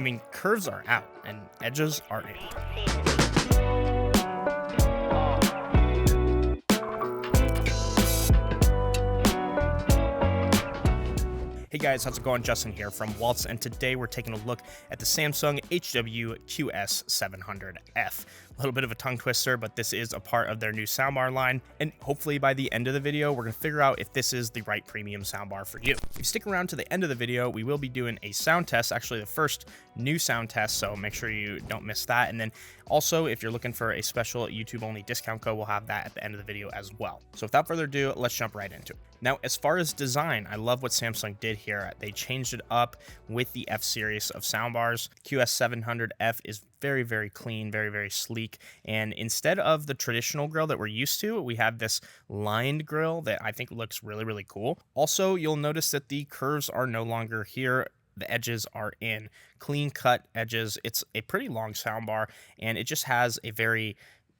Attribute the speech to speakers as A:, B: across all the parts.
A: mean, curves are out and edges are in. Hey guys, how's it going? Justin here from Walts, and today we're taking a look at the Samsung HW-QS700F. A little bit of a tongue twister, but this is a part of their new soundbar line, and hopefully by the end of the video, we're going to figure out if this is the right premium soundbar for you. If you stick around to the end of the video, we will be doing a sound test, actually the first new sound test, so make sure you don't miss that. And then also, if you're looking for a special YouTube-only discount code, we'll have that at the end of the video as well. So without further ado, let's jump right into it. Now, as far as design, I love what Samsung did here. They changed it up with the F series of soundbars. QS700F is very, very clean, very, very sleek. And instead of the traditional grill that we're used to, we have this lined grill that I think looks really, really cool. Also, you'll notice that the curves are no longer here. The edges are in. Clean cut edges. It's a pretty long soundbar, and it just has a very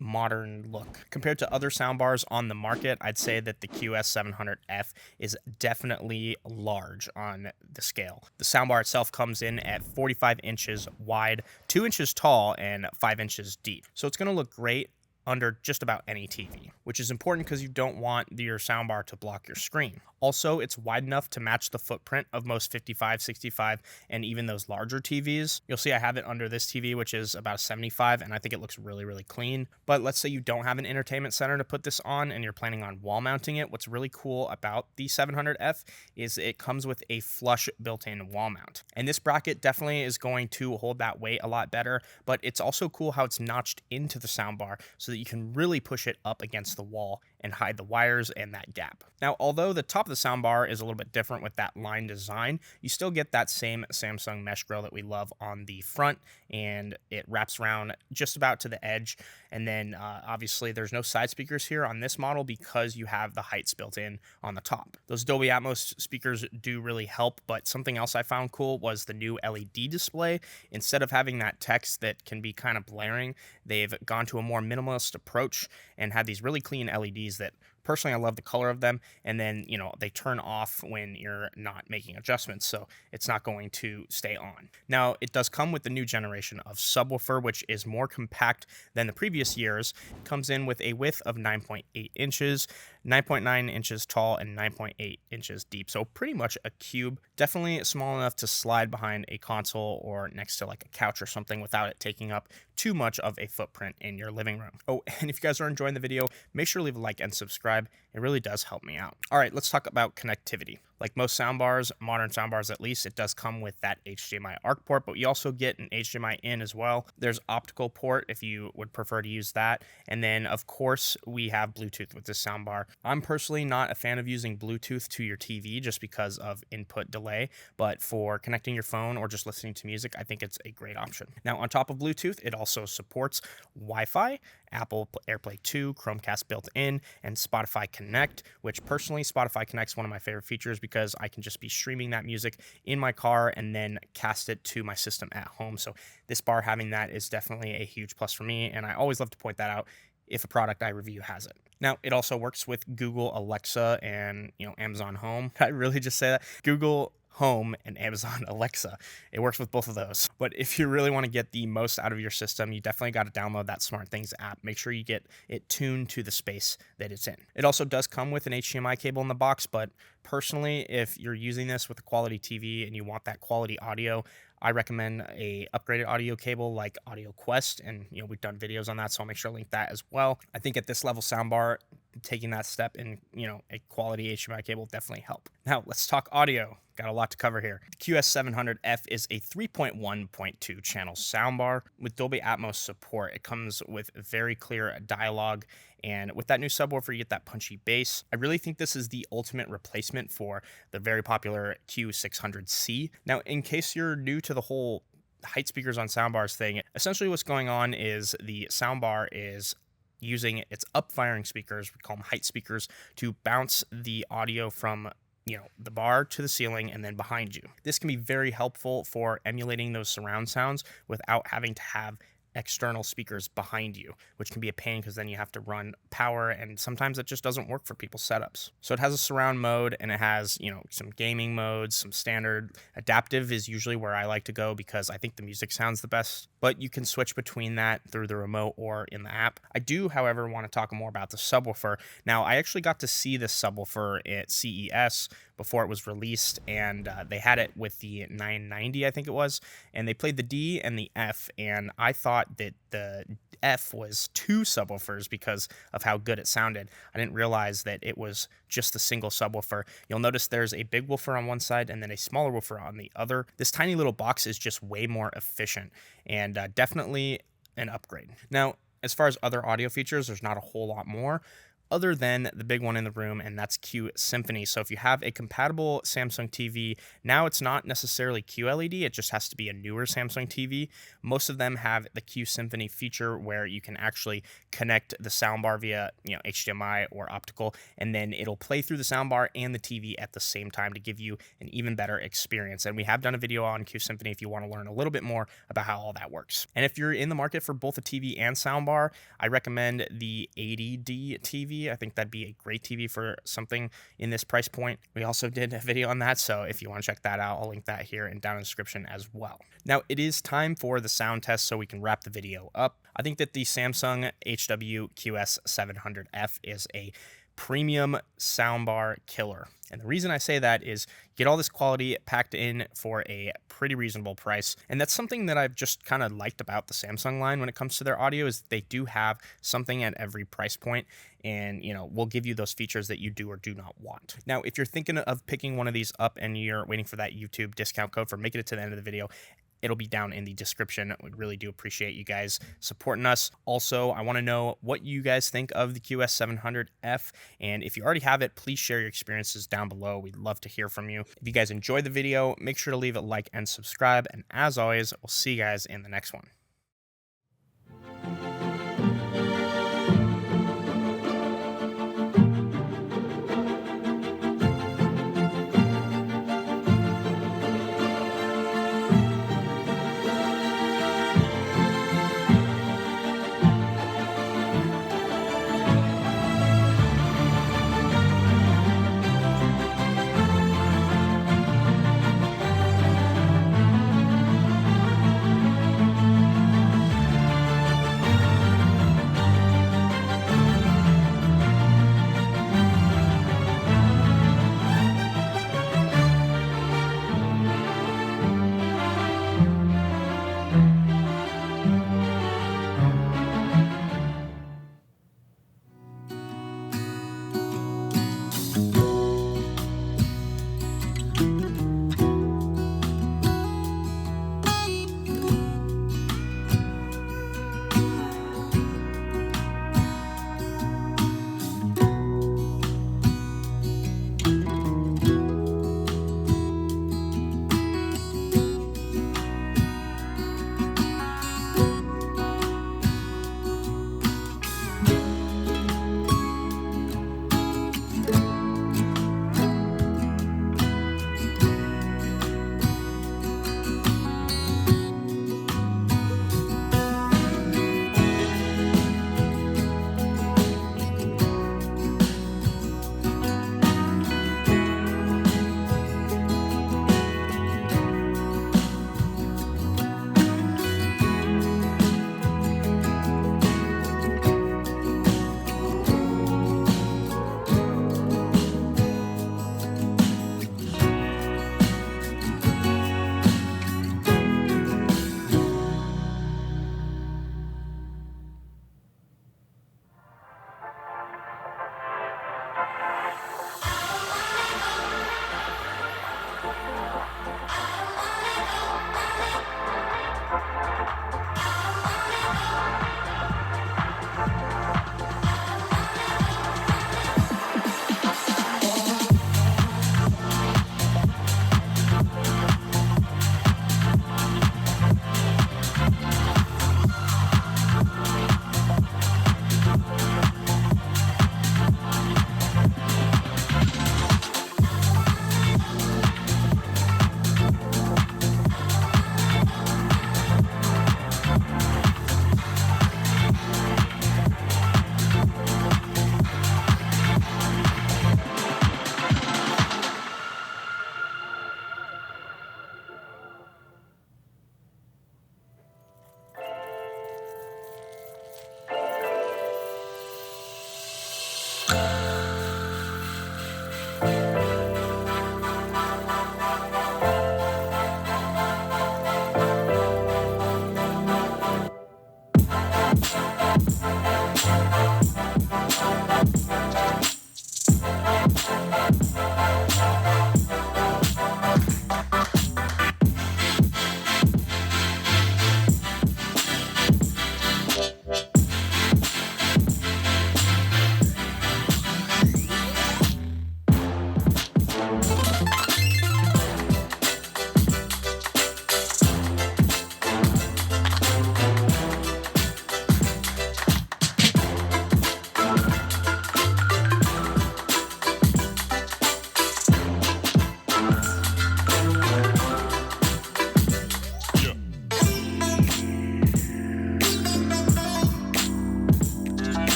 A: modern look. Compared to other soundbars on the market, I'd say that the QS700F is definitely large on the scale. The soundbar itself comes in at 45 inches wide, 2 inches tall, and 5 inches deep. So it's going to look great under just about any TV, which is important because you don't want your soundbar to block your screen. Also, it's wide enough to match the footprint of most 55, 65, and even those larger TVs. You'll see I have it under this TV, which is about a 75, and I think it looks really, really clean. But let's say you don't have an entertainment center to put this on and you're planning on wall mounting it. What's really cool about the 700F is it comes with a flush built-in wall mount. And this bracket definitely is going to hold that weight a lot better, but it's also cool how it's notched into the soundbar so that you can really push it up against the wall and hide the wires and that gap. Now, although the top of the soundbar is a little bit different with that line design, you still get that same Samsung mesh grill that we love on the front, and it wraps around just about to the edge. And then obviously there's no side speakers here on this model because you have the heights built in on the top. Those Dolby Atmos speakers do really help, but something else I found cool was the new LED display. Instead of having that text that can be kind of blaring, they've gone to a more minimalist approach and had these really clean LEDs that personally, I love the color of them, and then, you know, they turn off when you're not making adjustments, so it's not going to stay on. Now, it does come with the new generation of subwoofer, which is more compact than the previous years. It comes in with a width of 9.8 inches, 9.9 inches tall, and 9.8 inches deep, so pretty much a cube. Definitely small enough to slide behind a console or next to like a couch or something without it taking up too much of a footprint in your living room. Oh, and if you guys are enjoying the video, make sure to leave a like and subscribe. It really does help me out. All right, let's talk about connectivity. Like most soundbars, modern soundbars at least, it does come with that HDMI ARC port, but you also get an HDMI in as well. There's optical port if you would prefer to use that. And then, of course, we have Bluetooth with this soundbar. I'm personally not a fan of using Bluetooth to your TV just because of input delay, but for connecting your phone or just listening to music, I think it's a great option. Now, on top of Bluetooth, it also supports Wi-Fi, Apple AirPlay 2, Chromecast built in, and Spotify Connect, which personally, Spotify Connect is one of my favorite features because I can just be streaming that music in my car and then cast it to my system at home. So this bar having that is definitely a huge plus for me, and I always love to point that out if a product I review has it. Now, it also works with Google Alexa and, Amazon Home. I really just say that. Google Home and Amazon Alexa. It works with both of those. But if you really want to get the most out of your system, you definitely got to download that SmartThings app. Make sure you get it tuned to the space that it's in. It also does come with an HDMI cable in the box, but personally, if you're using this with a quality TV and you want that quality audio, I recommend a upgraded audio cable like Audio Quest, and we've done videos on that, so I'll make sure to link that as well. I think at this level soundbar, taking that step in, a quality HDMI cable will definitely help. Now, let's talk audio. Got a lot to cover here. The QS700F is a 3.1.2 channel soundbar with Dolby Atmos support. It comes with very clear dialogue, and with that new subwoofer, you get that punchy bass. I really think this is the ultimate replacement for the very popular Q600C. Now, in case you're new to the whole height speakers on soundbars thing, essentially what's going on is the soundbar is using its up-firing speakers, we call them height speakers, to bounce the audio from the bar to the ceiling and then behind you. This can be very helpful for emulating those surround sounds without having to have external speakers behind you, which can be a pain because then you have to run power, and sometimes it just doesn't work for people's setups. So it has a surround mode, and it has, some gaming modes, some standard. Adaptive is usually where I like to go because I think the music sounds the best, but you can switch between that through the remote or in the app. I do, however, want to talk more about the subwoofer. Now, I actually got to see this subwoofer at CES before it was released, and they had it with the 990, I think it was, and they played the D and the F, and I thought that the F was two subwoofers because of how good it sounded. I didn't realize that it was just the single subwoofer. You'll notice there's a big woofer on one side and then a smaller woofer on the other. This tiny little box is just way more efficient, and definitely an upgrade. Now, as far as other audio features, there's not a whole lot more other than the big one in the room, and that's Q-Symphony. So if you have a compatible Samsung TV, now it's not necessarily QLED, it just has to be a newer Samsung TV. Most of them have the Q-Symphony feature where you can actually connect the soundbar via HDMI or optical, and then it'll play through the soundbar and the TV at the same time to give you an even better experience. And we have done a video on Q-Symphony if you want to learn a little bit more about how all that works. And if you're in the market for both a TV and soundbar, I recommend the 80D TV. I think that'd be a great TV for something in this price point. We also did a video on that, so if you want to check that out, I'll link that here and down in the description as well. Now, it is time for the sound test so we can wrap the video up. I think that the Samsung HW-QS700F is a premium soundbar killer. And the reason I say that is you get all this quality packed in for a pretty reasonable price. And that's something that I've just kind of liked about the Samsung line when it comes to their audio is they do have something at every price point, and will give you those features that you do or do not want. Now, if you're thinking of picking one of these up and you're waiting for that YouTube discount code for making it to the end of the video, it'll be down in the description. We really do appreciate you guys supporting us. Also, I want to know what you guys think of the QS700F, and if you already have it, please share your experiences down below. We'd love to hear from you. If you guys enjoyed the video, make sure to leave a like and subscribe, and as always, we'll see you guys in the next one.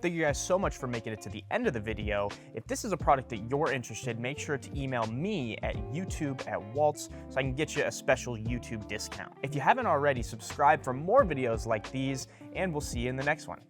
A: Thank you guys so much for making it to the end of the video. If this is a product that you're interested, make sure to email me at youtube@walts so I can get you a special YouTube discount. If you haven't already, subscribe for more videos like these, and we'll see you in the next one.